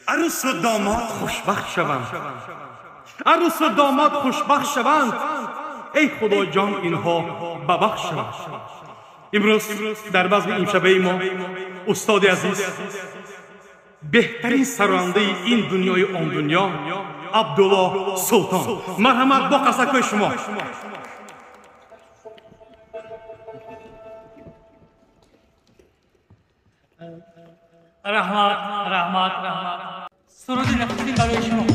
عروس و داماد خوشبخت شوند. عروس و داماد خوشبخت شوند. ای خدا جان اینها ببخش شوند. امروز در بزم این شبه ما استاد عزیز، بهترین سرانده این دنیای آن دنیا، عبدالله سلطان، مرحمت با قصدکوی شما. رحمت سرود نخستین برای شما.